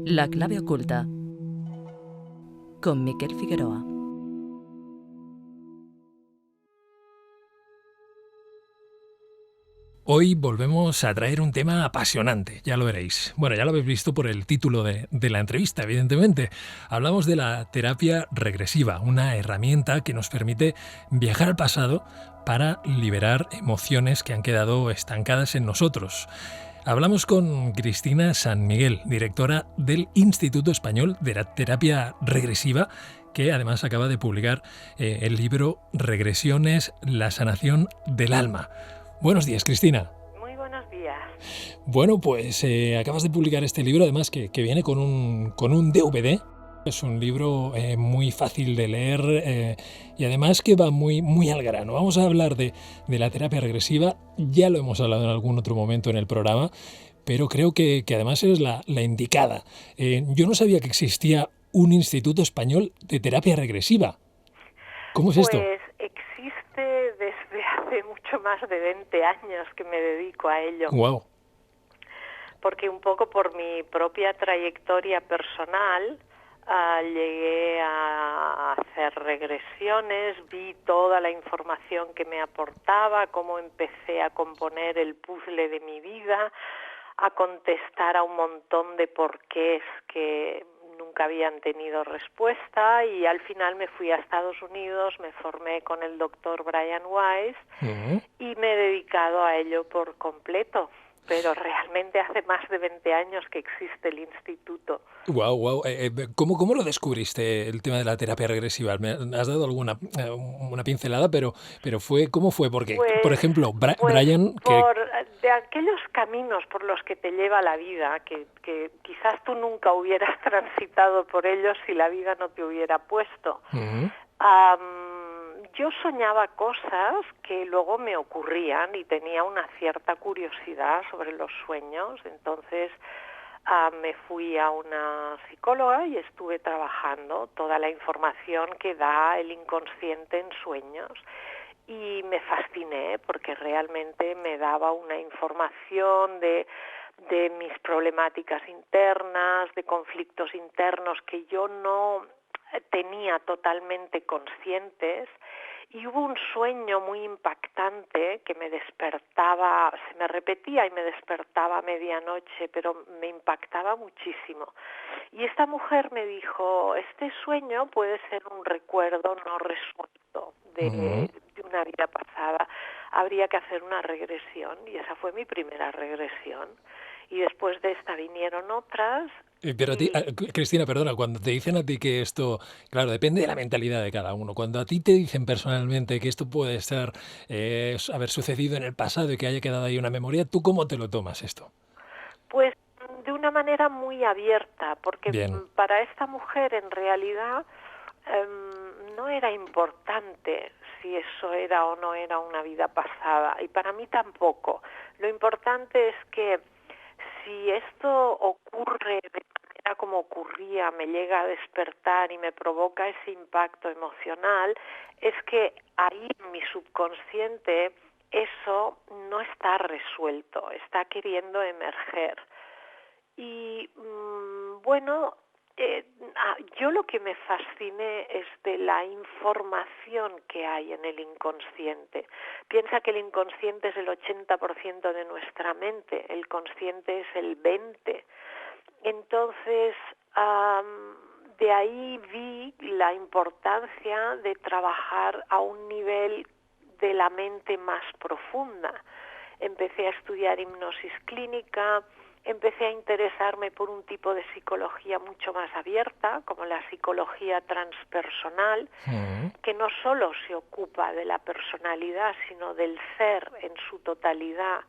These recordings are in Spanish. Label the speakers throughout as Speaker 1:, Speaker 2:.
Speaker 1: La clave oculta, con Miquel Figueroa.
Speaker 2: Hoy volvemos a traer un tema apasionante, ya lo veréis. Bueno, ya lo habéis visto por el título de la entrevista, evidentemente. Hablamos de la terapia regresiva, una herramienta que nos permite viajar al pasado para liberar emociones que han quedado estancadas en nosotros. Hablamos con Cristina San Miguel, directora del Instituto Español de la Terapia Regresiva, que además acaba de publicar el libro Regresiones, la sanación del alma. Buenos días, Cristina.
Speaker 3: Muy buenos días.
Speaker 2: Bueno, pues acabas de publicar este libro, además que viene con un DVD. Es un libro muy fácil de leer y además que va muy al grano. Vamos a hablar de la terapia regresiva. Ya lo hemos hablado en algún otro momento en el programa, pero creo que además eres la indicada. Yo no sabía que existía un Instituto Español de Terapia Regresiva. ¿Cómo es esto?
Speaker 3: Pues existe desde hace mucho más de 20 años que me dedico a ello.
Speaker 2: Wow.
Speaker 3: Porque un poco por mi propia trayectoria personal llegué a hacer regresiones, vi toda la información que me aportaba, cómo empecé a componer el puzzle de mi vida, a contestar a un montón de porqués que nunca habían tenido respuesta, y al final me fui a Estados Unidos, me formé con el doctor Brian Weiss y me he dedicado a ello por completo. Pero realmente hace más de 20 años que existe el instituto.
Speaker 2: Wow. ¿Cómo lo descubriste el tema de la terapia regresiva? Me has dado una pincelada, pero ¿cómo fue? Porque, por ejemplo, Brian,
Speaker 3: de aquellos caminos por los que te lleva la vida, que quizás tú nunca hubieras transitado por ellos si la vida no te hubiera puesto. Yo soñaba cosas que luego me ocurrían y tenía una cierta curiosidad sobre los sueños. Entonces me fui a una psicóloga y estuve trabajando toda la información que da el inconsciente en sueños. Y me fasciné porque realmente me daba una información de mis problemáticas internas, de conflictos internos que yo no tenía totalmente conscientes. Y hubo un sueño muy impactante que me despertaba, se me repetía y me despertaba a medianoche, pero me impactaba muchísimo. Y esta mujer me dijo, este sueño puede ser un recuerdo no resuelto de una vida pasada. Habría que hacer una regresión, y esa fue mi primera regresión. Y después de esta vinieron otras.
Speaker 2: Pero a ti, Cristina, perdona, cuando te dicen a ti que esto, claro, depende de la mentalidad de cada uno. Cuando a ti te dicen personalmente que esto puede estar, haber sucedido en el pasado y que haya quedado ahí una memoria, ¿tú cómo te lo tomas esto?
Speaker 3: Pues de una manera muy abierta, porque
Speaker 2: Bien.
Speaker 3: para esta mujer en realidad no era importante si eso era o no era una vida pasada, y para mí tampoco. Lo importante es que si esto ocurre de manera como ocurría, me llega a despertar y me provoca ese impacto emocional, es que ahí en mi subconsciente eso no está resuelto, está queriendo emerger. Y yo lo que me fasciné es de la información que hay en el inconsciente. Piensa que el inconsciente es el 80% de nuestra mente, el consciente es el 20%. Entonces, de ahí vi la importancia de trabajar a un nivel de la mente más profunda. Empecé a estudiar hipnosis clínica, empecé a interesarme por un tipo de psicología mucho más abierta, como la psicología transpersonal, que no solo se ocupa de la personalidad, sino del ser en su totalidad.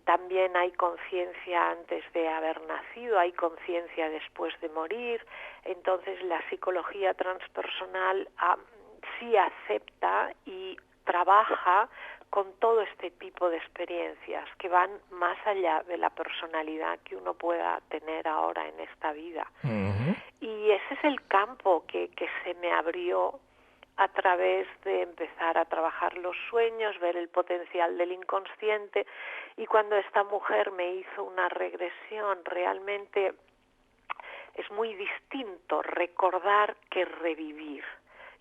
Speaker 3: También hay conciencia antes de haber nacido, hay conciencia después de morir. Entonces la psicología transpersonal sí acepta y trabaja con todo este tipo de experiencias que van más allá de la personalidad que uno pueda tener ahora en esta vida. Y ese es el campo que se me abrió a través de empezar a trabajar los sueños, ver el potencial del inconsciente, y cuando esta mujer me hizo una regresión, realmente es muy distinto recordar que revivir.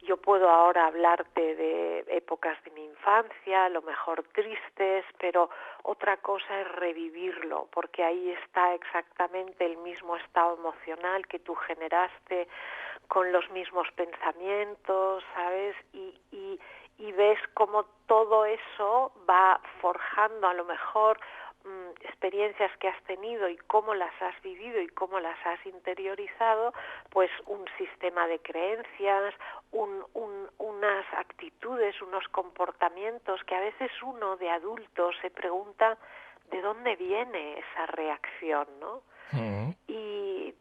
Speaker 3: Yo puedo ahora hablarte de épocas de mi infancia, a lo mejor tristes, pero otra cosa es revivirlo, porque ahí está exactamente el mismo estado emocional que tú generaste, con los mismos pensamientos, ¿sabes? Y ves cómo todo eso va forjando a lo mejor experiencias que has tenido y cómo las has vivido y cómo las has interiorizado, pues un sistema de creencias, unas actitudes, unos comportamientos que a veces uno de adulto se pregunta de dónde viene esa reacción, ¿no? Y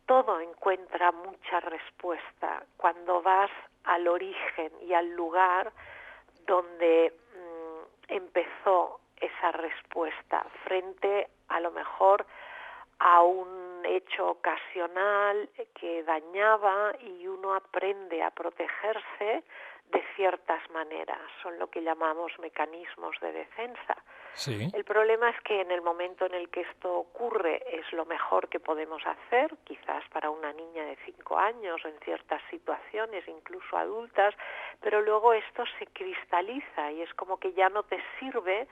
Speaker 3: todo encuentra mucha respuesta cuando vas al origen y al lugar donde empezó esa respuesta, frente a lo mejor a un hecho ocasional que dañaba, y uno aprende a protegerse de ciertas maneras. Son lo que llamamos mecanismos de defensa.
Speaker 2: Sí.
Speaker 3: El problema es que en el momento en el que esto ocurre es lo mejor que podemos hacer, quizás para una niña de 5 años o en ciertas situaciones, incluso adultas, pero luego esto se cristaliza y es como que ya no te sirve.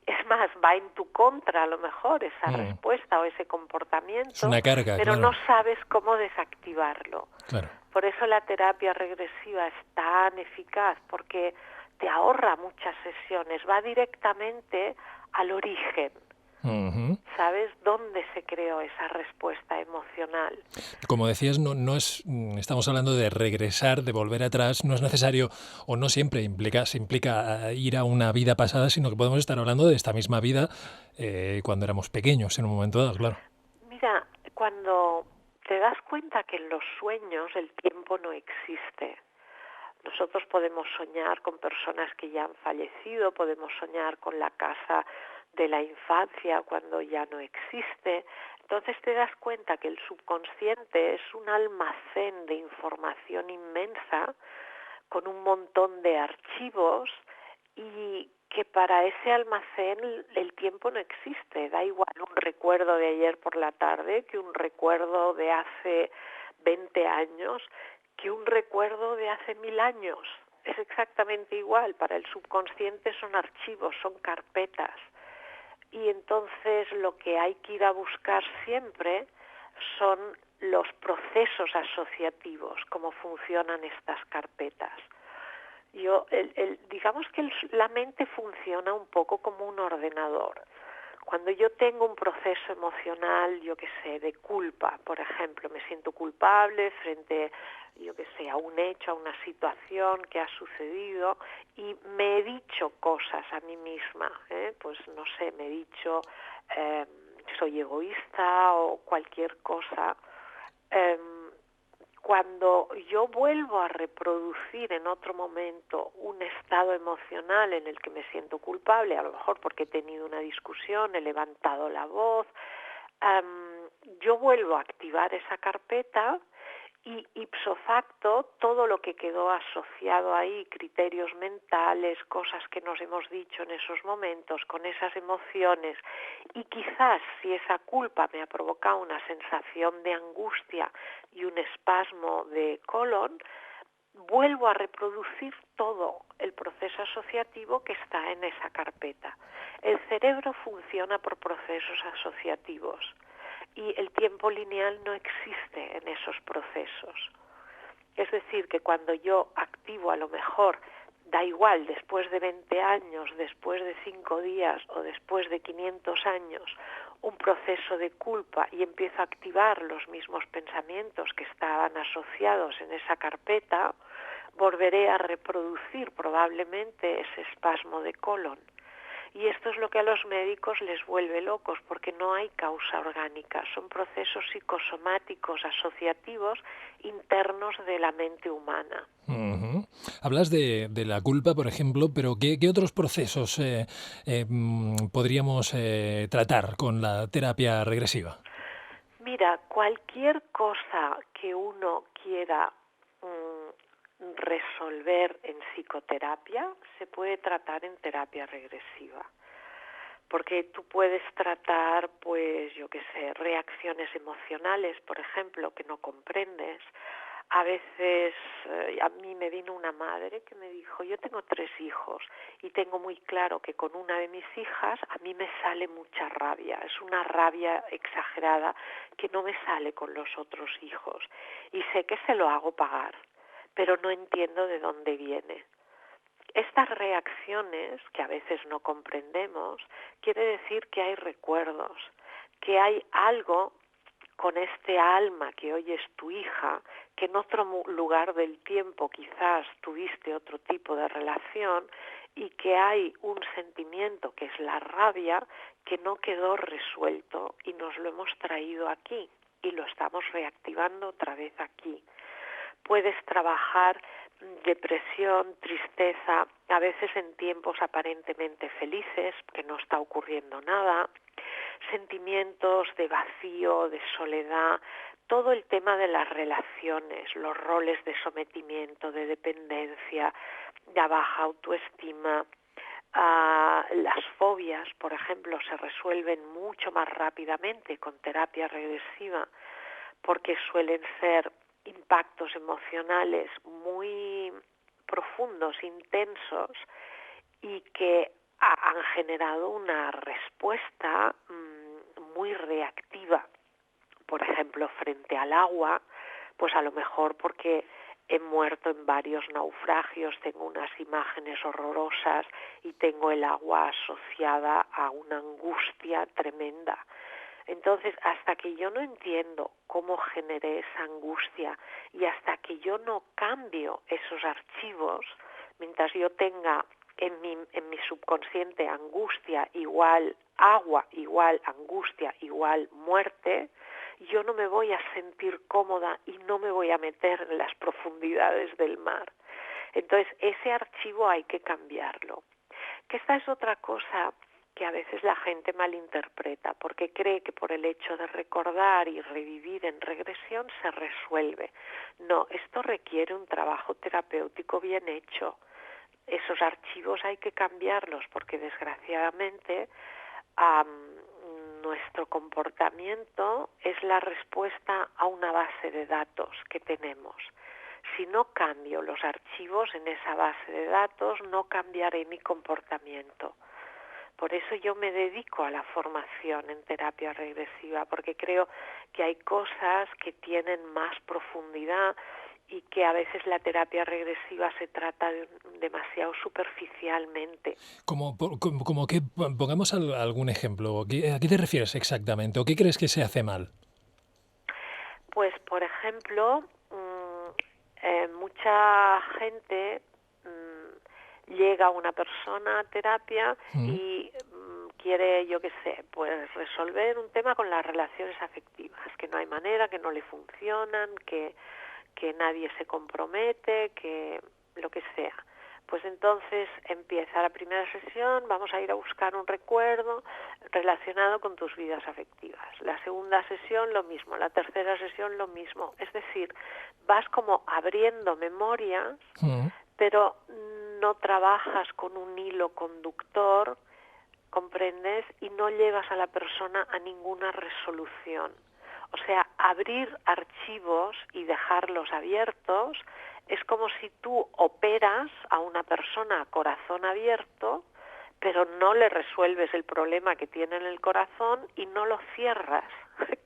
Speaker 3: Es más, va en tu contra a lo mejor esa respuesta o ese comportamiento,
Speaker 2: es una carga,
Speaker 3: pero
Speaker 2: claro.
Speaker 3: no sabes cómo desactivarlo.
Speaker 2: Claro.
Speaker 3: Por eso la terapia regresiva es tan eficaz, porque te ahorra muchas sesiones, va directamente al origen. ¿Sabes dónde se creó esa respuesta emocional?
Speaker 2: Como decías, no es, estamos hablando de regresar, de volver atrás. No es necesario, o no siempre se implica ir a una vida pasada, sino que podemos estar hablando de esta misma vida cuando éramos pequeños, en un momento dado, claro.
Speaker 3: Mira, cuando te das cuenta que en los sueños el tiempo no existe. Nosotros podemos soñar con personas que ya han fallecido, podemos soñar con la casa de la infancia cuando ya no existe. Entonces te das cuenta que el subconsciente es un almacén de información inmensa con un montón de archivos, y que para ese almacén el tiempo no existe. Da igual un recuerdo de ayer por la tarde que un recuerdo de hace 20 años, que un recuerdo de hace 1000 años. Es exactamente igual. Para el subconsciente son archivos, son carpetas. Y entonces lo que hay que ir a buscar siempre son los procesos asociativos, cómo funcionan estas carpetas. Digamos que la mente funciona un poco como un ordenador. Cuando yo tengo un proceso emocional, yo qué sé, de culpa, por ejemplo, me siento culpable frente, yo qué sé, a un hecho, a una situación que ha sucedido, y me he dicho cosas a mí misma, pues no sé, me he dicho soy egoísta o cualquier cosa. Cuando yo vuelvo a reproducir en otro momento un estado emocional en el que me siento culpable, a lo mejor porque he tenido una discusión, he levantado la voz, yo vuelvo a activar esa carpeta, y ipso facto todo lo que quedó asociado ahí, criterios mentales, cosas que nos hemos dicho en esos momentos, con esas emociones, y quizás si esa culpa me ha provocado una sensación de angustia y un espasmo de colon, vuelvo a reproducir todo el proceso asociativo que está en esa carpeta. El cerebro funciona por procesos asociativos, y el tiempo lineal no existe en esos procesos. Es decir, que cuando yo activo, a lo mejor, da igual, después de 20 años, después de 5 días o después de 500 años, un proceso de culpa, y empiezo a activar los mismos pensamientos que estaban asociados en esa carpeta, volveré a reproducir probablemente ese espasmo de colon. Y esto es lo que a los médicos les vuelve locos, porque no hay causa orgánica, son procesos psicosomáticos asociativos internos de la mente humana.
Speaker 2: Hablas de la culpa, por ejemplo, pero ¿qué otros procesos podríamos tratar con la terapia regresiva?
Speaker 3: Mira, cualquier cosa que uno quiera resolver en psicoterapia se puede tratar en terapia regresiva. Porque tú puedes tratar, pues, yo qué sé, reacciones emocionales, por ejemplo, que no comprendes. A veces a mí me vino una madre que me dijo, yo tengo 3 hijos y tengo muy claro que con una de mis hijas a mí me sale mucha rabia. Es una rabia exagerada que no me sale con los otros hijos. Y sé que se lo hago pagar, pero no entiendo de dónde viene. Estas reacciones, que a veces no comprendemos, quiere decir que hay recuerdos, que hay algo con este alma que hoy es tu hija, que en otro lugar del tiempo quizás tuviste otro tipo de relación y que hay un sentimiento que es la rabia que no quedó resuelto y nos lo hemos traído aquí y lo estamos reactivando otra vez aquí. Puedes trabajar depresión, tristeza, a veces en tiempos aparentemente felices, que no está ocurriendo nada, sentimientos de vacío, de soledad, todo el tema de las relaciones, los roles de sometimiento, de dependencia, de baja autoestima. Las fobias, por ejemplo, se resuelven mucho más rápidamente con terapia regresiva porque suelen ser impactos emocionales muy profundos, intensos y que han generado una respuesta muy reactiva. Por ejemplo, frente al agua, pues a lo mejor porque he muerto en varios naufragios, tengo unas imágenes horrorosas y tengo el agua asociada a una angustia tremenda. Entonces, hasta que yo no entiendo cómo generé esa angustia y hasta que yo no cambio esos archivos, mientras yo tenga en mi subconsciente angustia igual agua, igual angustia, igual muerte, yo no me voy a sentir cómoda y no me voy a meter en las profundidades del mar. Entonces, ese archivo hay que cambiarlo. Que esta es otra cosa que a veces la gente malinterpreta, porque cree que por el hecho de recordar y revivir en regresión se resuelve. No, esto requiere un trabajo terapéutico bien hecho. Esos archivos hay que cambiarlos porque desgraciadamente nuestro comportamiento es la respuesta a una base de datos que tenemos. Si no cambio los archivos en esa base de datos, no cambiaré mi comportamiento. Por eso yo me dedico a la formación en terapia regresiva, porque creo que hay cosas que tienen más profundidad y que a veces la terapia regresiva se trata demasiado superficialmente.
Speaker 2: Como que pongamos algún ejemplo. ¿A qué te refieres exactamente? ¿O qué crees que se hace mal?
Speaker 3: Pues, por ejemplo, mucha gente llega una persona a terapia y quiere, yo qué sé, pues resolver un tema con las relaciones afectivas, que no hay manera, que no le funcionan, que nadie se compromete, que lo que sea. Pues entonces empieza la primera sesión, vamos a ir a buscar un recuerdo relacionado con tus vidas afectivas. La segunda sesión lo mismo, la tercera sesión lo mismo. Es decir, vas como abriendo memorias, pero no trabajas con un hilo conductor, ¿comprendes? Y no llevas a la persona a ninguna resolución. O sea, abrir archivos y dejarlos abiertos es como si tú operas a una persona a corazón abierto, pero no le resuelves el problema que tiene en el corazón y no lo cierras.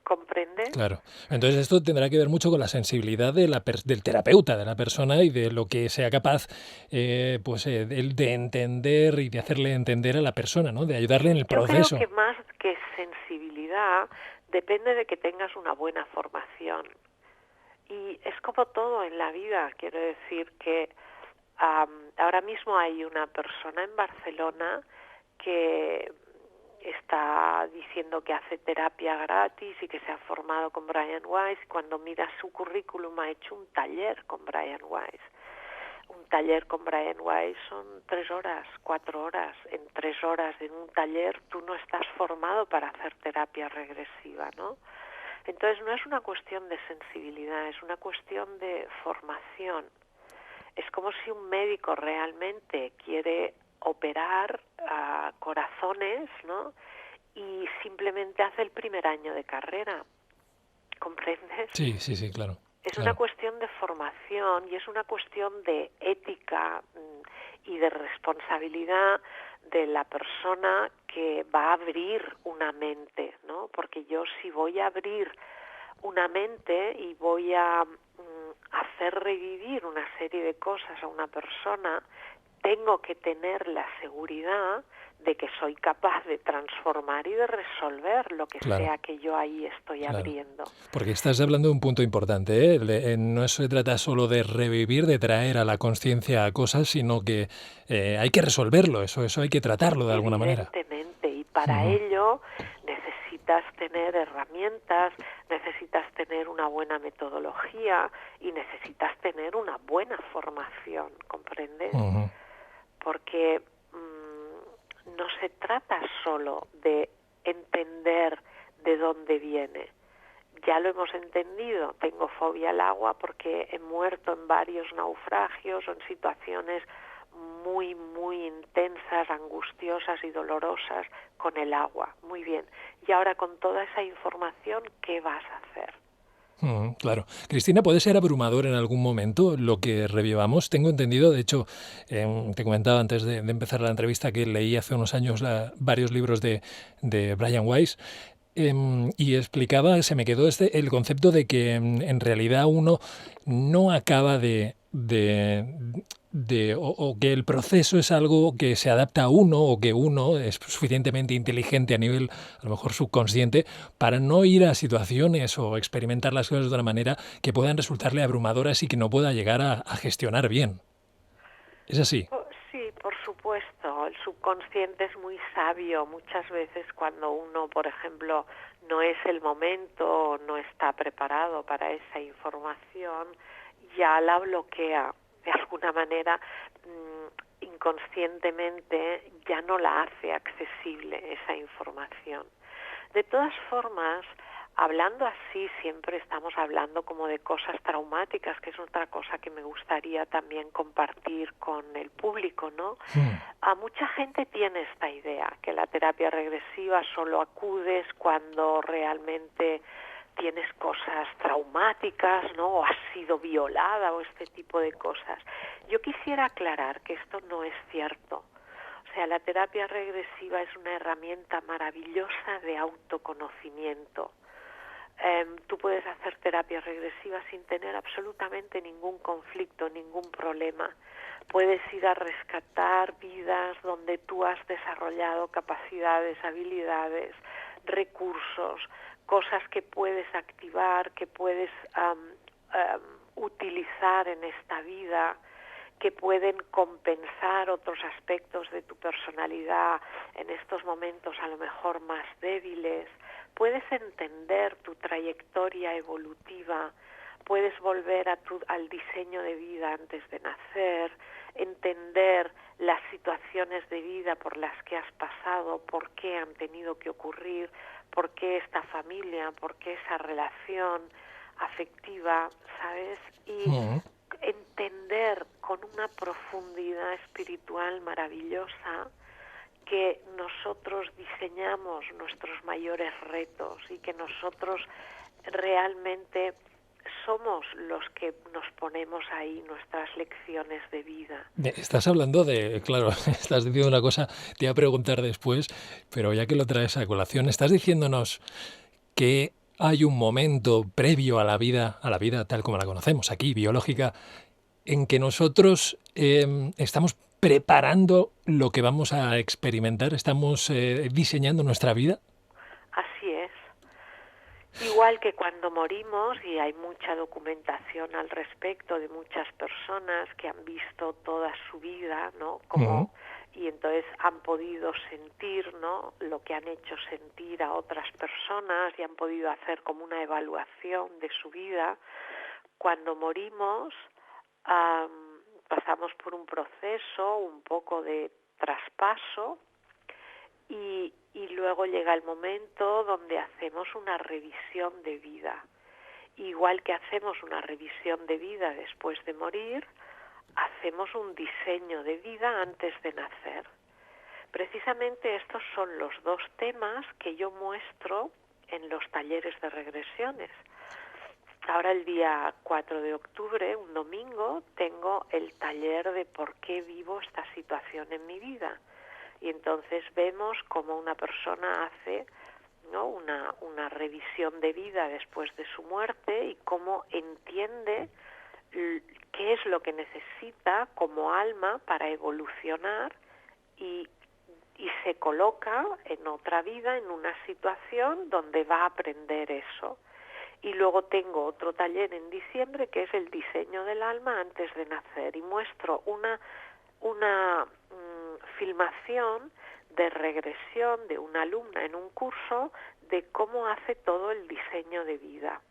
Speaker 3: ¿Comprendes?
Speaker 2: Claro. Entonces esto tendrá que ver mucho con la sensibilidad del terapeuta, de la persona y de lo que sea capaz de entender y de hacerle entender a la persona, ¿no? De ayudarle en el proceso.
Speaker 3: Yo creo que más que sensibilidad depende de que tengas una buena formación. Y es como todo en la vida, quiero decir que ahora mismo hay una persona en Barcelona que está diciendo que hace terapia gratis y que se ha formado con Brian Weiss. Cuando miras su currículum ha hecho un taller con Brian Weiss. Un taller con Brian Weiss son 3 horas, 4 horas. En 3 horas en un taller tú no estás formado para hacer terapia regresiva, ¿no? Entonces no es una cuestión de sensibilidad, es una cuestión de formación. Es como si un médico realmente quiere operar a corazones, ¿no? Y simplemente hace el primer año de carrera, ¿comprendes?
Speaker 2: Sí, sí, sí, claro.
Speaker 3: Es una
Speaker 2: Claro.
Speaker 3: cuestión de formación y es una cuestión de ética y de responsabilidad de la persona que va a abrir una mente, ¿no? Porque yo si voy a abrir una mente y voy a hacer revivir una serie de cosas a una persona, tengo que tener la seguridad de que soy capaz de transformar y de resolver lo que
Speaker 2: Claro.
Speaker 3: sea que yo ahí estoy
Speaker 2: Claro.
Speaker 3: abriendo.
Speaker 2: Porque estás hablando de un punto importante, ¿eh? No se trata solo de revivir, de traer a la conciencia cosas, sino que hay que resolverlo, eso hay que tratarlo de alguna manera.
Speaker 3: Evidentemente, y para
Speaker 2: Ujú.
Speaker 3: ello necesitas tener herramientas, necesitas tener una buena metodología y necesitas tener una buena formación, ¿comprendes?
Speaker 2: Ujú.
Speaker 3: Porque no se trata solo de entender de dónde viene. Ya lo hemos entendido, tengo fobia al agua porque he muerto en varios naufragios o en situaciones muy, muy intensas, angustiosas y dolorosas con el agua. Muy bien. Y ahora con toda esa información, ¿qué vas a hacer?
Speaker 2: Claro. Cristina, ¿puede ser abrumador en algún momento lo que revivamos? Tengo entendido, de hecho, te comentaba antes de empezar la entrevista que leí hace unos años varios libros de Brian Weiss. Y explicaba, se me quedó el concepto de que en realidad uno no acaba o que el proceso es algo que se adapta a uno o que uno es suficientemente inteligente a nivel a lo mejor subconsciente para no ir a situaciones o experimentar las cosas de una manera que puedan resultarle abrumadoras y que no pueda llegar a gestionar bien. ¿Es así?
Speaker 3: Sí, por supuesto. El subconsciente es muy sabio. Muchas veces cuando uno, por ejemplo, no es el momento, no está preparado para esa información, ya la bloquea. De alguna manera, inconscientemente, ya no la hace accesible esa información. De todas formas, hablando así, siempre estamos hablando como de cosas traumáticas, que es otra cosa que me gustaría también compartir con el público, ¿no? A mucha gente tiene esta idea, que la terapia regresiva solo acudes cuando realmente tienes cosas traumáticas, ¿no? O has sido violada o este tipo de cosas. Yo quisiera aclarar que esto no es cierto. O sea, la terapia regresiva es una herramienta maravillosa de autoconocimiento. Tú puedes hacer terapia regresiva sin tener absolutamente ningún conflicto, ningún problema. Puedes ir a rescatar vidas donde tú has desarrollado capacidades, habilidades, recursos, cosas que puedes activar, que puedes utilizar en esta vida, que pueden compensar otros aspectos de tu personalidad en estos momentos a lo mejor más débiles. Puedes entender tu trayectoria evolutiva, puedes volver al diseño de vida antes de nacer, entender las situaciones de vida por las que has pasado, por qué han tenido que ocurrir, por qué esta familia, por qué esa relación afectiva, ¿sabes? Y entender con una profundidad espiritual maravillosa que nosotros diseñamos nuestros mayores retos y que nosotros realmente somos los que nos ponemos ahí nuestras lecciones de vida.
Speaker 2: Estás hablando claro, estás diciendo una cosa, te iba a preguntar después, pero ya que lo traes a colación, estás diciéndonos que hay un momento previo a la vida tal como la conocemos aquí, biológica, en que nosotros estamos preparando lo que vamos a experimentar, estamos diseñando nuestra vida.
Speaker 3: Así es. Igual que cuando morimos, y hay mucha documentación al respecto de muchas personas que han visto toda su vida, ¿no? Como, y entonces han podido sentir, ¿no? Lo que han hecho sentir a otras personas y han podido hacer como una evaluación de su vida. Cuando morimos, pasamos por un proceso un poco de traspaso y luego llega el momento donde hacemos una revisión de vida. Igual que hacemos una revisión de vida después de morir, hacemos un diseño de vida antes de nacer. Precisamente estos son los dos temas que yo muestro en los talleres de regresiones. Ahora el día 4 de octubre, un domingo, tengo el taller de por qué vivo esta situación en mi vida. Y entonces vemos cómo una persona hace, ¿no?, una revisión de vida después de su muerte y cómo entiende qué es lo que necesita como alma para evolucionar y se coloca en otra vida, en una situación donde va a aprender eso. Y luego tengo otro taller en diciembre que es el diseño del alma antes de nacer y muestro una filmación de regresión de una alumna en un curso de cómo hace todo el diseño de vida.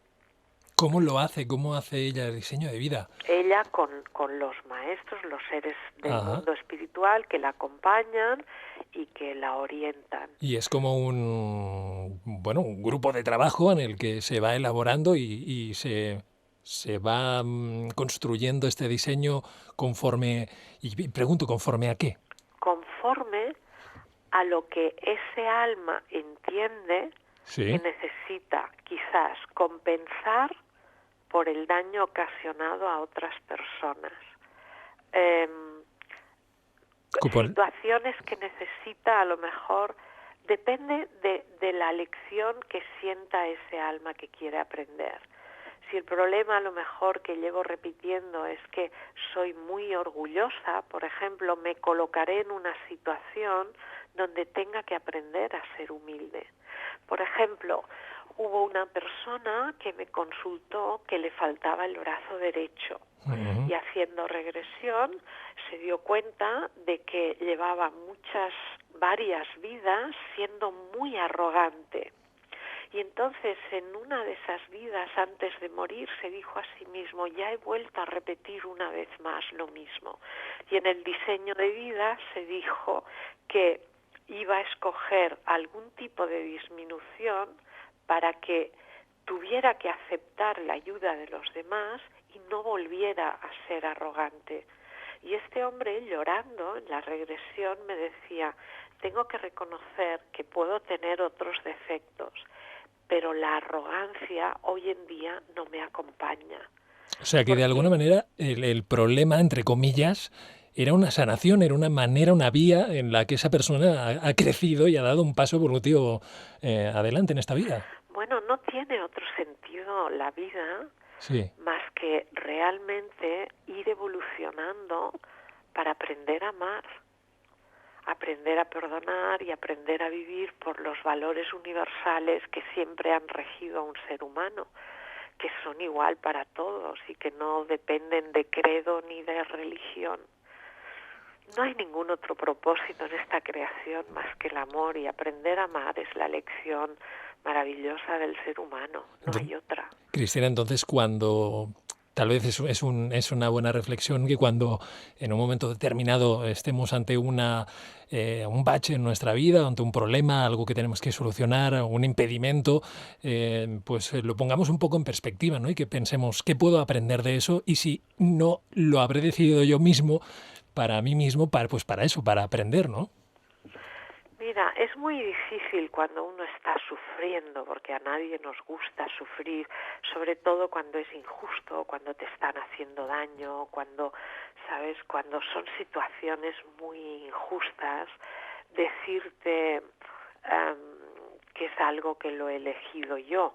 Speaker 2: ¿Cómo lo hace? ¿Cómo hace ella el diseño de vida?
Speaker 3: Ella con los maestros, los seres del
Speaker 2: Ajá.
Speaker 3: mundo espiritual que la acompañan y que la orientan.
Speaker 2: Y es como un grupo de trabajo en el que se va elaborando y se va construyendo este diseño conforme, y pregunto, ¿conforme a qué?
Speaker 3: Conforme a lo que ese alma entiende
Speaker 2: Sí.
Speaker 3: que necesita quizás compensar por el daño ocasionado a otras personas. Situaciones que necesita, a lo mejor, depende de la lección que sienta ese alma que quiere aprender. Si el problema a lo mejor que llevo repitiendo es que soy muy orgullosa, por ejemplo, me colocaré en una situación donde tenga que aprender a ser humilde. Por ejemplo, hubo una persona que me consultó que le faltaba el brazo derecho.
Speaker 2: Uh-huh.
Speaker 3: Y haciendo regresión se dio cuenta de que llevaba varias vidas siendo muy arrogante. Y entonces en una de esas vidas antes de morir se dijo a sí mismo, ya he vuelto a repetir una vez más lo mismo. Y en el diseño de vida se dijo que iba a escoger algún tipo de disminución para que tuviera que aceptar la ayuda de los demás y no volviera a ser arrogante. Y este hombre, llorando en la regresión, me decía, tengo que reconocer que puedo tener otros defectos, pero la arrogancia hoy en día no me acompaña.
Speaker 2: O sea que de alguna manera el problema, entre comillas, era una sanación, era una manera, una vía en la que esa persona ha crecido y ha dado un paso evolutivo adelante en esta vida.
Speaker 3: Bueno, no tiene otro sentido la vida
Speaker 2: sí.
Speaker 3: más que realmente ir evolucionando para aprender a amar, aprender a perdonar y aprender a vivir por los valores universales que siempre han regido a un ser humano, que son igual para todos y que no dependen de credo ni de religión. No hay ningún otro propósito en esta creación más que el amor, y aprender a amar es la lección maravillosa del ser humano, no hay otra.
Speaker 2: Cristina, entonces cuando... Tal vez es una buena reflexión que cuando en un momento determinado estemos ante un bache en nuestra vida, ante un problema, algo que tenemos que solucionar, un impedimento, pues lo pongamos un poco en perspectiva, ¿no? Y que pensemos qué puedo aprender de eso y si no lo habré decidido yo mismo, para mí mismo, para eso, para aprender, ¿no?
Speaker 3: Mira, es muy difícil cuando uno está sufriendo, porque a nadie nos gusta sufrir, sobre todo cuando es injusto, cuando te están haciendo daño, cuando son situaciones muy injustas, decirte que es algo que lo he elegido yo.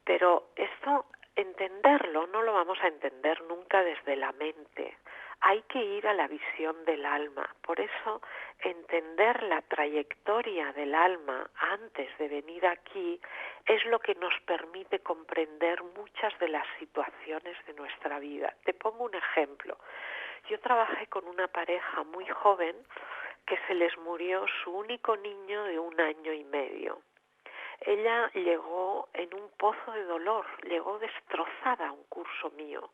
Speaker 3: Pero esto, entenderlo, no lo vamos a entender nunca desde la mente. Hay que ir a la visión del alma. Por eso, entender la trayectoria del alma antes de venir aquí es lo que nos permite comprender muchas de las situaciones de nuestra vida. Te pongo un ejemplo. Yo trabajé con una pareja muy joven que se les murió su único niño de 1 año y medio. Ella llegó en un pozo de dolor, llegó destrozada a un curso mío.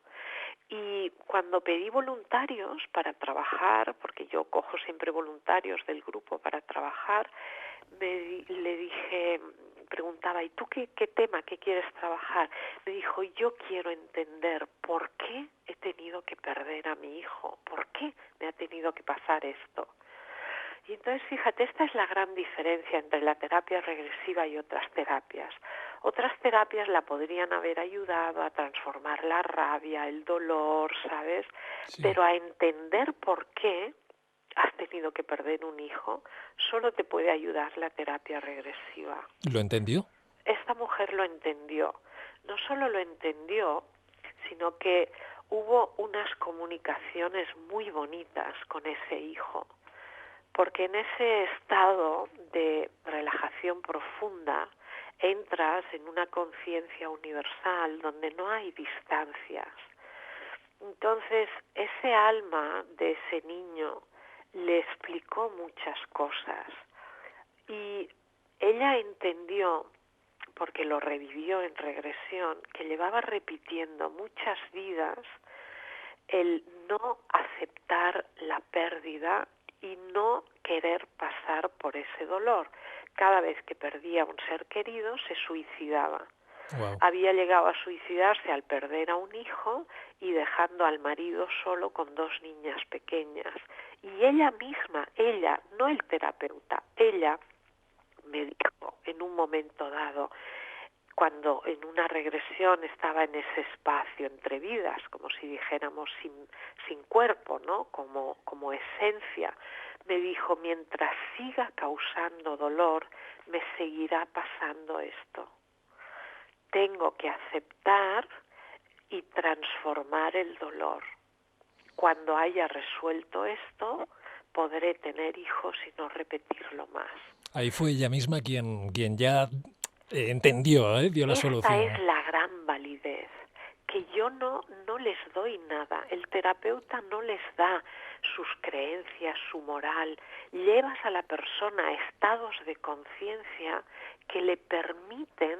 Speaker 3: Y cuando pedí voluntarios para trabajar, porque yo cojo siempre voluntarios del grupo para trabajar, le dije, preguntaba, ¿y tú qué tema, qué quieres trabajar? Me dijo, yo quiero entender por qué he tenido que perder a mi hijo? ¿Por qué me ha tenido que pasar esto? Y entonces, fíjate, esta es la gran diferencia entre la terapia regresiva y otras terapias. Otras terapias la podrían haber ayudado a transformar la rabia, el dolor, ¿sabes?
Speaker 2: Sí.
Speaker 3: Pero a entender por qué has tenido que perder un hijo, solo te puede ayudar la terapia regresiva.
Speaker 2: ¿Lo entendió?
Speaker 3: Esta mujer lo entendió. No solo lo entendió, sino que hubo unas comunicaciones muy bonitas con ese hijo. Porque en ese estado de relajación profunda entras en una conciencia universal donde no hay distancias. Entonces, ese alma de ese niño le explicó muchas cosas y ella entendió, porque lo revivió en regresión, que llevaba repitiendo muchas vidas el no aceptar la pérdida y no querer pasar por ese dolor. Cada vez que perdía a un ser querido se suicidaba.
Speaker 2: Wow.
Speaker 3: Había llegado a suicidarse al perder a un hijo y dejando al marido solo con 2 niñas pequeñas. Y ella misma, ella, no el terapeuta, ella me dijo en un momento dado, cuando en una regresión estaba en ese espacio entre vidas, como si dijéramos sin cuerpo, ¿no? Como esencia, me dijo, mientras siga causando dolor, me seguirá pasando esto. Tengo que aceptar y transformar el dolor. Cuando haya resuelto esto, podré tener hijos y no repetirlo más.
Speaker 2: Ahí fue ella misma quien ya entendió, dio la solución.
Speaker 3: Esta es la gran validez, que yo no les doy nada. El terapeuta no les da sus creencias, su moral. Llevas a la persona a estados de conciencia que le permiten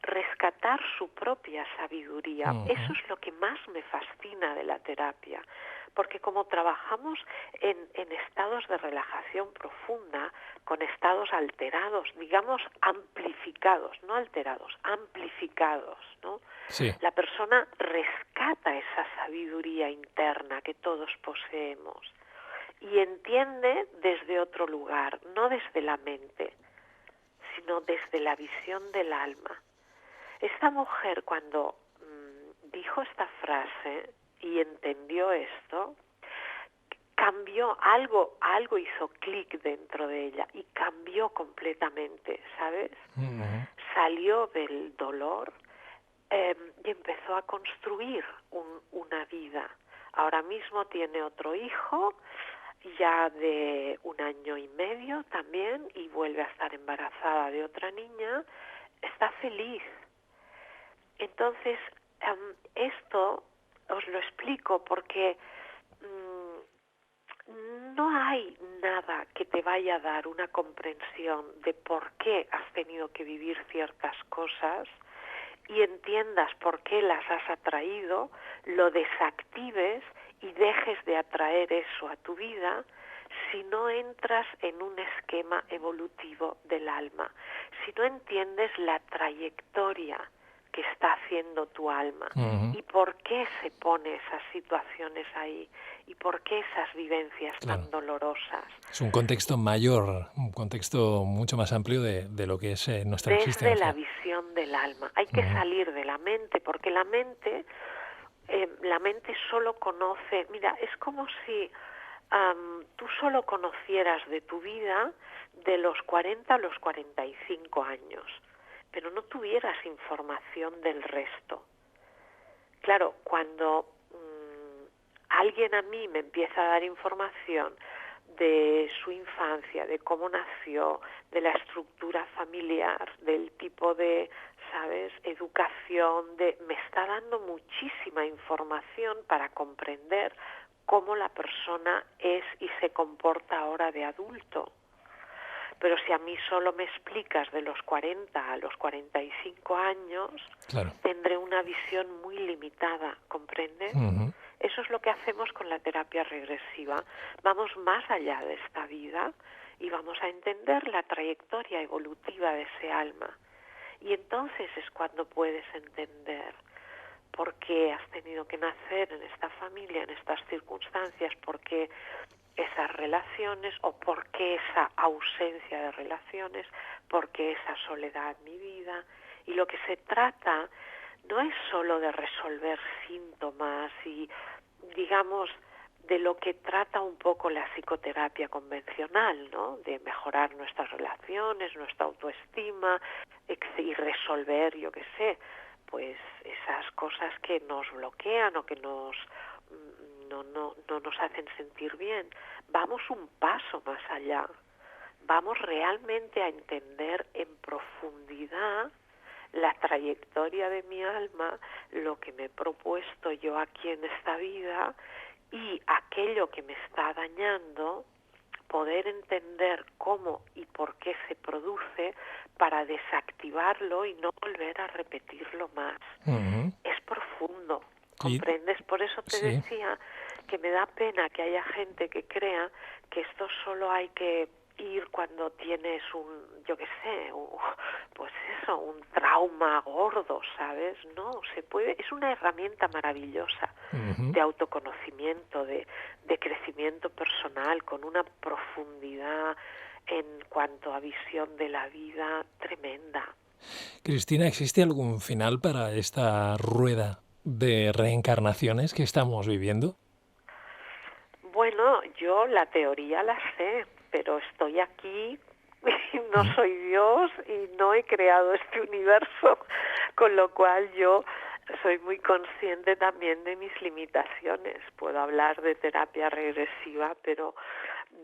Speaker 3: rescatar su propia sabiduría. Eso es lo que más me fascina de la terapia, porque como trabajamos en estados de relajación profunda, con estados alterados, digamos amplificados, no alterados, amplificados, ¿no?
Speaker 2: Sí.
Speaker 3: La persona rescata esa sabiduría interna que todos poseemos y entiende desde otro lugar, no desde la mente, sino desde la visión del alma. Esta mujer, cuando dijo esta frase y entendió esto, cambió algo hizo clic dentro de ella y cambió completamente, ¿sabes? Salió del dolor y empezó a construir una vida. Ahora mismo tiene otro hijo, ya de 1 año y medio también, y vuelve a estar embarazada de otra niña. Está feliz. Entonces, esto os lo explico porque no hay nada que te vaya a dar una comprensión de por qué has tenido que vivir ciertas cosas y entiendas por qué las has atraído, lo desactives y dejes de atraer eso a tu vida si no entras en un esquema evolutivo del alma, si no entiendes la trayectoria que está haciendo tu alma y por qué se pone esas situaciones ahí y por qué esas vivencias tan dolorosas.
Speaker 2: Es un contexto mayor, un contexto mucho más amplio de lo que es nuestra
Speaker 3: desde
Speaker 2: existencia.
Speaker 3: La visión del alma. Hay que salir de la mente, porque la mente solo conoce, mira, es como si tú solo conocieras de tu vida de los 40 a los 45 años, pero no tuvieras información del resto. Claro, cuando alguien a mí me empieza a dar información de su infancia, de cómo nació, de la estructura familiar, del tipo de, ¿sabes?, educación, me está dando muchísima información para comprender cómo la persona es y se comporta ahora de adulto. Pero si a mí solo me explicas de los 40 a los 45 años,
Speaker 2: claro,
Speaker 3: tendré una visión muy limitada, ¿comprendes? Eso es lo que hacemos con la terapia regresiva. Vamos más allá de esta vida y vamos a entender la trayectoria evolutiva de ese alma. Y entonces es cuando puedes entender por qué has tenido que nacer en esta familia, en estas circunstancias, por qué esas relaciones o por qué esa ausencia de relaciones, por qué esa soledad en mi vida. Y lo que se trata no es solo de resolver síntomas y, digamos, de lo que trata un poco la psicoterapia convencional, ¿no? De mejorar nuestras relaciones, nuestra autoestima y resolver, yo qué sé, pues esas cosas que nos bloquean o que no nos hacen sentir bien. Vamos un paso más allá. Vamos realmente a entender en profundidad la trayectoria de mi alma, lo que me he propuesto yo aquí en esta vida y aquello que me está dañando, poder entender cómo y por qué se produce para desactivarlo y no volver a repetirlo más.
Speaker 2: Ujú.
Speaker 3: Es profundo,
Speaker 2: Y-
Speaker 3: ¿comprendes? Por eso te
Speaker 2: sí.
Speaker 3: decía que me da pena que haya gente que crea que esto solo hay que ir cuando tienes yo qué sé, pues eso, un trauma gordo, ¿sabes? No, se puede, es una herramienta maravillosa
Speaker 2: Ujú.
Speaker 3: de autoconocimiento, de crecimiento personal, con una profundidad en cuanto a visión de la vida tremenda.
Speaker 2: Cristina, ¿existe algún final para esta rueda de reencarnaciones que estamos viviendo?
Speaker 3: Bueno, yo la teoría la sé, pero estoy aquí y no soy Dios y no he creado este universo, con lo cual yo soy muy consciente también de mis limitaciones. Puedo hablar de terapia regresiva, pero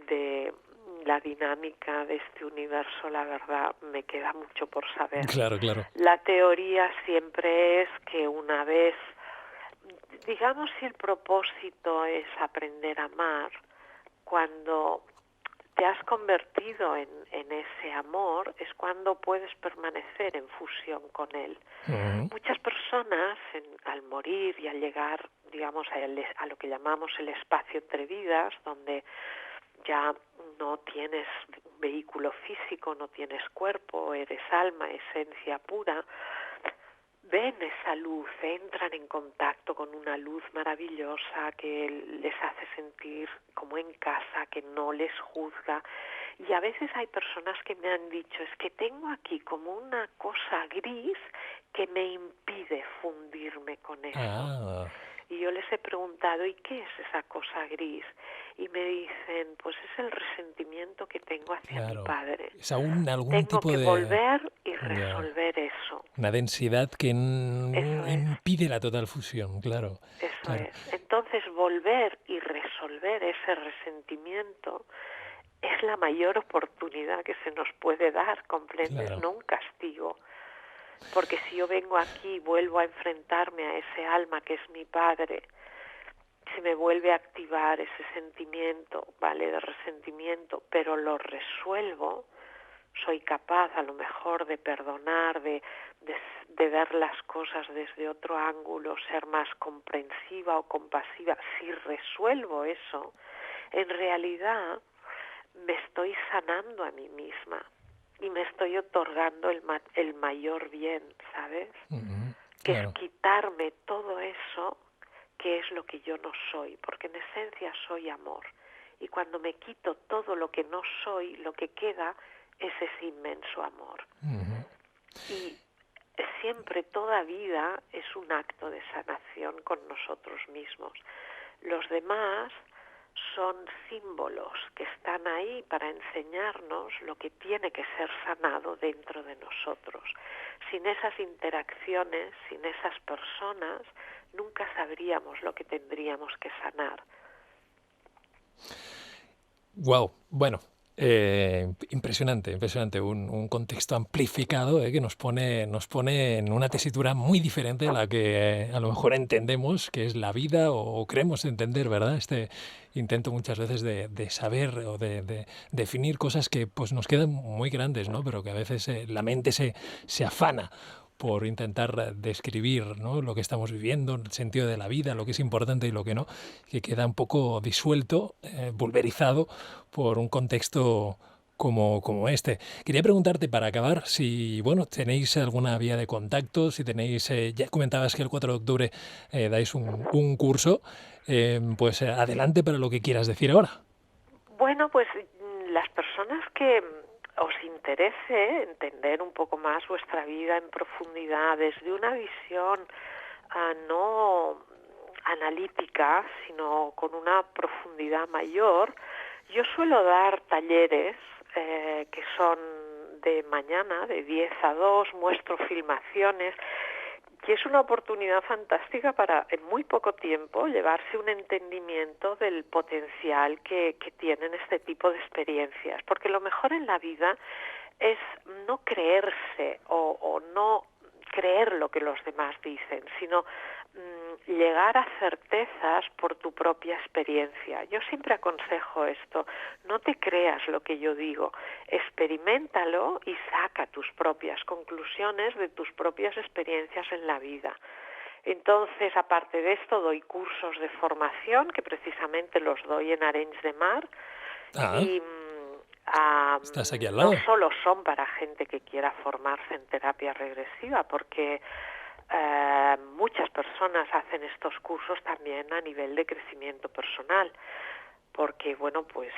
Speaker 3: de la dinámica de este universo, la verdad, me queda mucho por saber.
Speaker 2: Claro, claro.
Speaker 3: La teoría siempre es que una vez, digamos, si el propósito es aprender a amar, cuando te has convertido en ese amor, es cuando puedes permanecer en fusión con él.
Speaker 2: Ujú.
Speaker 3: Muchas personas, al morir y al llegar, digamos, a lo que llamamos el espacio entre vidas, donde ya no tienes un vehículo físico, no tienes cuerpo, eres alma, esencia pura, ven esa luz, entran en contacto con una luz maravillosa que les hace sentir como en casa, que no les juzga. Y a veces hay personas que me han dicho, es que tengo aquí como una cosa gris que me impide fundirme con eso.
Speaker 2: Ah,
Speaker 3: Y yo les he preguntado, ¿y qué es esa cosa gris? Y me dicen, pues es el resentimiento que tengo hacia mi
Speaker 2: claro.
Speaker 3: padre.
Speaker 2: Es aún algún
Speaker 3: Tengo
Speaker 2: tipo
Speaker 3: que
Speaker 2: de...
Speaker 3: volver y
Speaker 2: Ya.
Speaker 3: resolver eso.
Speaker 2: Una densidad que
Speaker 3: Eso es.
Speaker 2: impide la total fusión, claro.
Speaker 3: Eso
Speaker 2: Claro.
Speaker 3: es. Entonces, volver y resolver ese resentimiento es la mayor oportunidad que se nos puede dar, ¿comprendes?
Speaker 2: Claro.
Speaker 3: No un castigo. Porque si yo vengo aquí y vuelvo a enfrentarme a ese alma que es mi padre, se me vuelve a activar ese sentimiento, ¿vale?, de resentimiento, pero lo resuelvo, soy capaz a lo mejor de perdonar, de ver las cosas desde otro ángulo, ser más comprensiva o compasiva. Si resuelvo eso, en realidad me estoy sanando a mí misma y me estoy otorgando el mayor bien, ¿sabes?
Speaker 2: Ujú.
Speaker 3: Que
Speaker 2: Claro.
Speaker 3: es quitarme todo eso que es lo que yo no soy, porque en esencia soy amor. Y cuando me quito todo lo que no soy, lo que queda es ese inmenso amor.
Speaker 2: Ujú.
Speaker 3: Y siempre, toda vida es un acto de sanación con nosotros mismos. Los demás son símbolos que están ahí para enseñarnos lo que tiene que ser sanado dentro de nosotros. Sin esas interacciones, sin esas personas, nunca sabríamos lo que tendríamos que sanar.
Speaker 2: Wow, bueno, impresionante, impresionante. Un contexto amplificado que nos pone en una tesitura muy diferente a la que a lo mejor entendemos que es la vida o creemos entender, ¿verdad? Este intento muchas veces de saber o de definir cosas que pues nos quedan muy grandes, ¿no? Pero que a veces la mente se afana por intentar describir, ¿no?, lo que estamos viviendo, el sentido de la vida, lo que es importante y lo que no, que queda un poco disuelto, pulverizado por un contexto como este. Quería preguntarte para acabar si, bueno, tenéis alguna vía de contacto, si tenéis, ya comentabas que el 4 de octubre dais un curso, pues adelante para lo que quieras decir ahora.
Speaker 3: Bueno, pues las personas que os interese entender un poco más vuestra vida en profundidad, desde una visión no analítica, sino con una profundidad mayor, yo suelo dar talleres que son de mañana, de 10 a 2, muestro filmaciones, y es una oportunidad fantástica para, en muy poco tiempo, llevarse un entendimiento del potencial que tienen este tipo de experiencias. Porque lo mejor en la vida es no creerse o no creer lo que los demás dicen, sino llegar a certezas por tu propia experiencia. Yo siempre aconsejo esto: no te creas lo que yo digo, experiméntalo y saca tus propias conclusiones de tus propias experiencias en la vida. Entonces, aparte de esto, doy cursos de formación, que precisamente los doy en Arenys de Mar, y
Speaker 2: estás aquí al
Speaker 3: no
Speaker 2: lado.
Speaker 3: solo son para gente que quiera formarse en terapia regresiva, porque muchas personas hacen estos cursos también a nivel de crecimiento personal, porque bueno, pues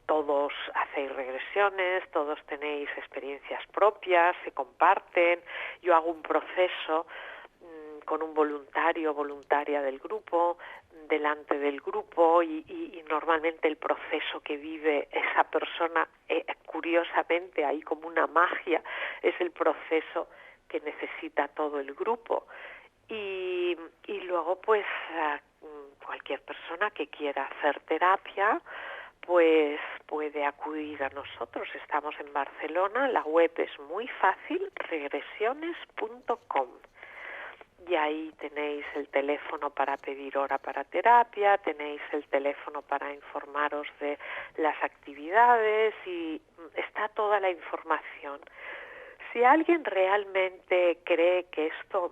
Speaker 3: todos hacéis regresiones, todos tenéis experiencias propias, se comparten. Yo hago un proceso con un voluntaria del grupo, delante del grupo, y normalmente el proceso que vive esa persona, curiosamente, hay como una magia, es el proceso que necesita todo el grupo. Y luego, pues, cualquier persona que quiera hacer terapia, pues puede acudir a nosotros. Estamos en Barcelona, la web es muy fácil, regresiones.com. Y ahí tenéis el teléfono para pedir hora para terapia, tenéis el teléfono para informaros de las actividades y está toda la información. Si alguien realmente cree que esto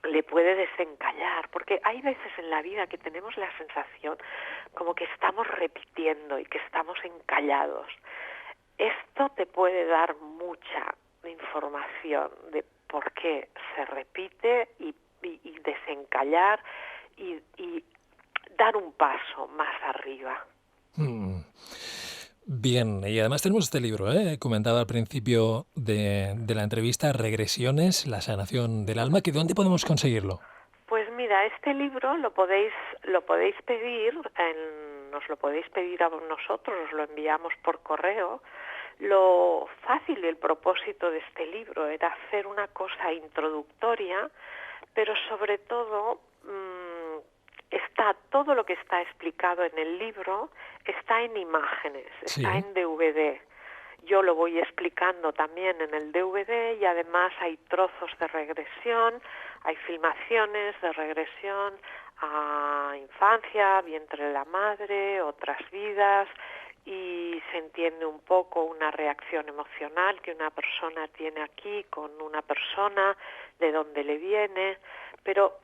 Speaker 3: le puede desencallar, porque hay veces en la vida que tenemos la sensación como que estamos repitiendo y que estamos encallados. Esto te puede dar mucha información de por qué se repite y desencallar y dar un paso más arriba.
Speaker 2: Bien, y además tenemos este libro, comentaba al principio de la entrevista, Regresiones, la sanación del alma, que ¿dónde podemos conseguirlo?
Speaker 3: Pues mira, este libro lo podéis pedir, nos lo podéis pedir a nosotros, os lo enviamos por correo. Lo fácil y el propósito de este libro era hacer una cosa introductoria, pero sobre todo está todo lo que está explicado en el libro, está en imágenes, está en DVD. Yo lo voy explicando también en el DVD y además hay trozos de regresión, hay filmaciones de regresión a infancia, vientre de la madre, otras vidas, y se entiende un poco una reacción emocional que una persona tiene aquí con una persona, de dónde le viene, pero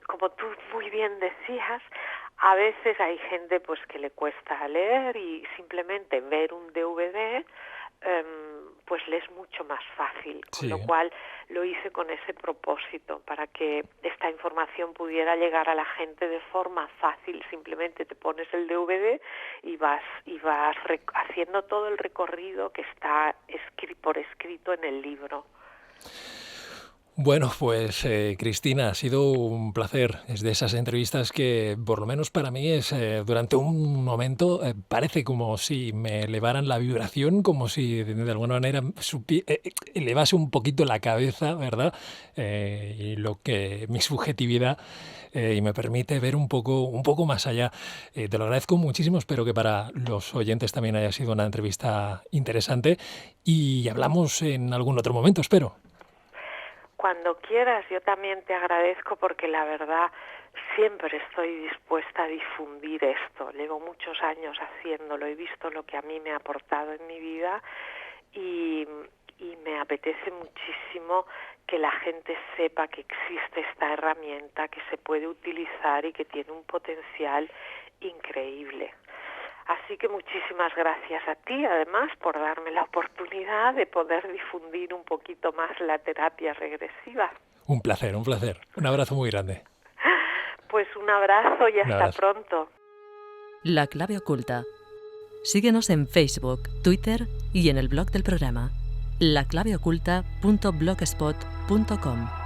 Speaker 3: como tú muy bien decías, a veces hay gente pues que le cuesta leer y simplemente ver un DVD pues le es mucho más fácil, con lo cual lo hice con ese propósito, para que esta información pudiera llegar a la gente de forma fácil. Simplemente te pones el DVD y vas haciendo todo el recorrido que está por escrito en el libro.
Speaker 2: Bueno, pues Cristina, ha sido un placer. Es de esas entrevistas que, por lo menos para mí, es durante un momento parece como si me elevaran la vibración, como si de alguna manera elevase un poquito la cabeza, ¿verdad? Y lo que mi subjetividad y me permite ver un poco más allá. Te lo agradezco muchísimo. Espero que para los oyentes también haya sido una entrevista interesante y hablamos en algún otro momento, espero.
Speaker 3: Cuando quieras, yo también te agradezco, porque la verdad siempre estoy dispuesta a difundir esto. Llevo muchos años haciéndolo, he visto lo que a mí me ha aportado en mi vida y me apetece muchísimo que la gente sepa que existe esta herramienta, que se puede utilizar y que tiene un potencial increíble. Así que muchísimas gracias a ti, además, por darme la oportunidad de poder difundir un poquito más la terapia regresiva.
Speaker 2: Un placer, un placer. Un abrazo muy grande.
Speaker 3: Pues un abrazo y hasta pronto.
Speaker 1: La clave oculta. Síguenos en Facebook, Twitter y en el blog del programa, laclaveoculta.blogspot.com.